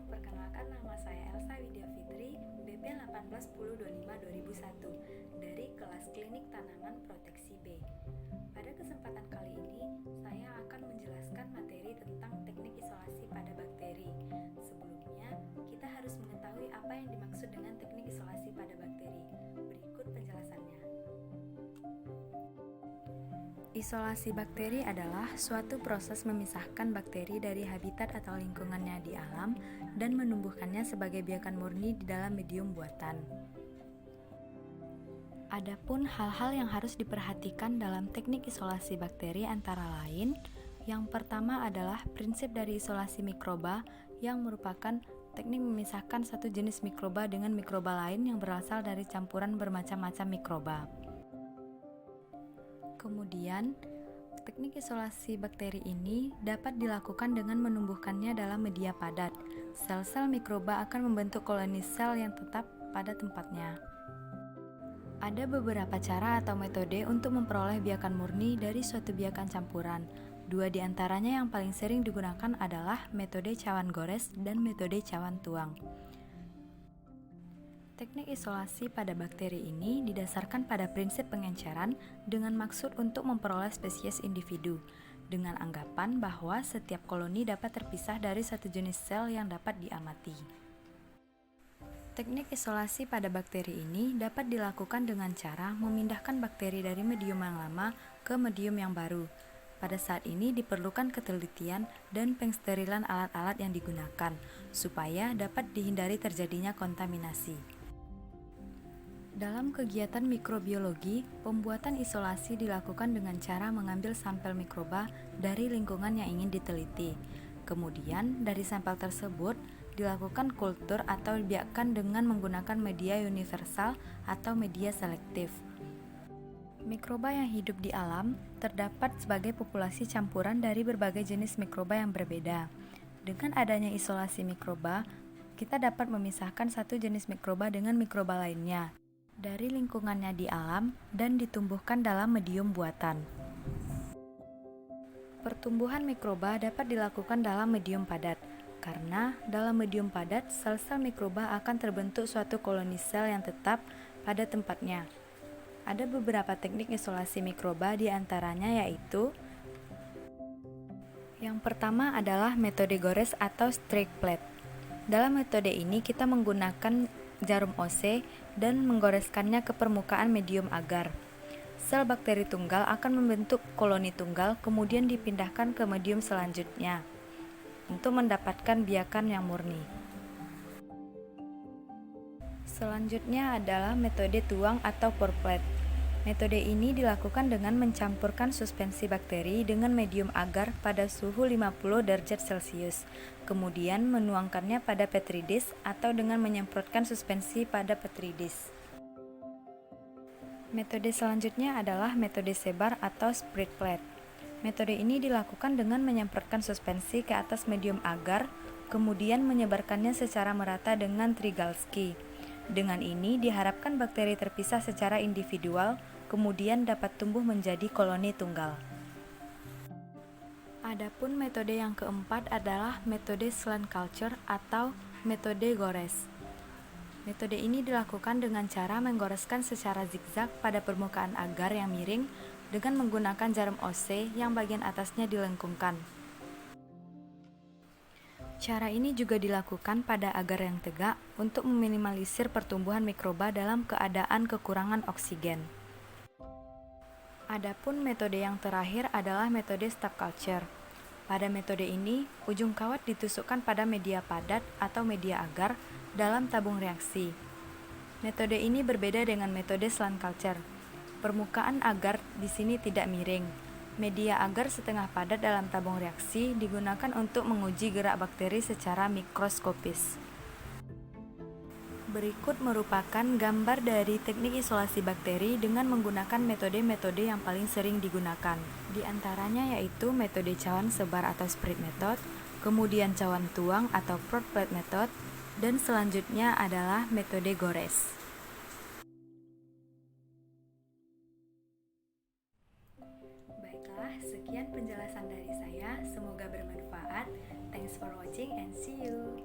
Perkenalkan, nama saya Elsa Widya Fitri, BP 181025-2001 dari kelas Klinik Tanaman Proteksi B. Pada kesempatan kali ini, saya akan menjelaskan materi tentang teknik isolasi pada bakteri. Sebelumnya, kita harus mengetahui apa yang dimaksud dengan teknik isolasi pada bakteri. Berikut penjelasannya. Isolasi bakteri adalah suatu proses memisahkan bakteri dari habitat atau lingkungannya di alam dan menumbuhkannya sebagai biakan murni di dalam medium buatan. Adapun hal-hal yang harus diperhatikan dalam teknik isolasi bakteri antara lain, yang pertama adalah prinsip dari isolasi mikroba yang merupakan teknik memisahkan satu jenis mikroba dengan mikroba lain yang berasal dari campuran bermacam-macam mikroba. Kemudian, teknik isolasi bakteri ini dapat dilakukan dengan menumbuhkannya dalam media padat. Sel-sel mikroba akan membentuk koloni sel yang tetap pada tempatnya. Ada beberapa cara atau metode untuk memperoleh biakan murni dari suatu biakan campuran. Dua di antaranya yang paling sering digunakan adalah metode cawan gores dan metode cawan tuang. Teknik isolasi pada bakteri ini didasarkan pada prinsip pengenceran dengan maksud untuk memperoleh spesies individu, dengan anggapan bahwa setiap koloni dapat terpisah dari satu jenis sel yang dapat diamati. Teknik isolasi pada bakteri ini dapat dilakukan dengan cara memindahkan bakteri dari medium yang lama ke medium yang baru. Pada saat ini diperlukan ketelitian dan pengsterilan alat-alat yang digunakan, supaya dapat dihindari terjadinya kontaminasi. Dalam kegiatan mikrobiologi, pembuatan isolasi dilakukan dengan cara mengambil sampel mikroba dari lingkungan yang ingin diteliti. Kemudian, dari sampel tersebut dilakukan kultur atau dibiakkan dengan menggunakan media universal atau media selektif. Mikroba yang hidup di alam terdapat sebagai populasi campuran dari berbagai jenis mikroba yang berbeda. Dengan adanya isolasi mikroba, kita dapat memisahkan satu jenis mikroba dengan mikroba lainnya dari lingkungannya di alam dan ditumbuhkan dalam medium buatan. Pertumbuhan mikroba dapat dilakukan dalam medium padat, karena dalam medium padat sel-sel mikroba akan terbentuk suatu koloni sel yang tetap pada tempatnya. Ada beberapa teknik isolasi mikroba di antaranya yaitu: yang pertama adalah metode gores atau strike plate. Dalam metode ini kita menggunakan jarum OC dan menggoreskannya ke permukaan medium agar sel bakteri tunggal akan membentuk koloni tunggal, kemudian dipindahkan ke medium selanjutnya untuk mendapatkan biakan yang murni. Selanjutnya adalah metode tuang atau pour plate. Metode ini dilakukan dengan mencampurkan suspensi bakteri dengan medium agar pada suhu 50 derajat Celcius, kemudian menuangkannya pada Petri dish atau dengan menyemprotkan suspensi pada Petri dish. Metode selanjutnya adalah metode sebar atau spread plate. Metode ini dilakukan dengan menyemprotkan suspensi ke atas medium agar, kemudian menyebarkannya secara merata dengan Trigalski. Dengan ini diharapkan bakteri terpisah secara individual, kemudian dapat tumbuh menjadi koloni tunggal. Adapun metode yang keempat adalah metode slant culture atau metode gores. Metode ini dilakukan dengan cara menggoreskan secara zigzag pada permukaan agar yang miring dengan menggunakan jarum OC yang bagian atasnya dilengkungkan. Cara ini juga dilakukan pada agar yang tegak untuk meminimalisir pertumbuhan mikroba dalam keadaan kekurangan oksigen. Adapun metode yang terakhir adalah metode stop culture. Pada metode ini, ujung kawat ditusukkan pada media padat atau media agar dalam tabung reaksi. Metode ini berbeda dengan metode slant culture. Permukaan agar di sini tidak miring. Media agar setengah padat dalam tabung reaksi digunakan untuk menguji gerak bakteri secara mikroskopis. Berikut merupakan gambar dari teknik isolasi bakteri dengan menggunakan metode-metode yang paling sering digunakan. Di antaranya yaitu metode cawan sebar atau spread method, kemudian cawan tuang atau pour plate method, dan selanjutnya adalah metode gores. Baiklah, Sekian penjelasan dari saya, semoga bermanfaat. Thanks for watching and see you.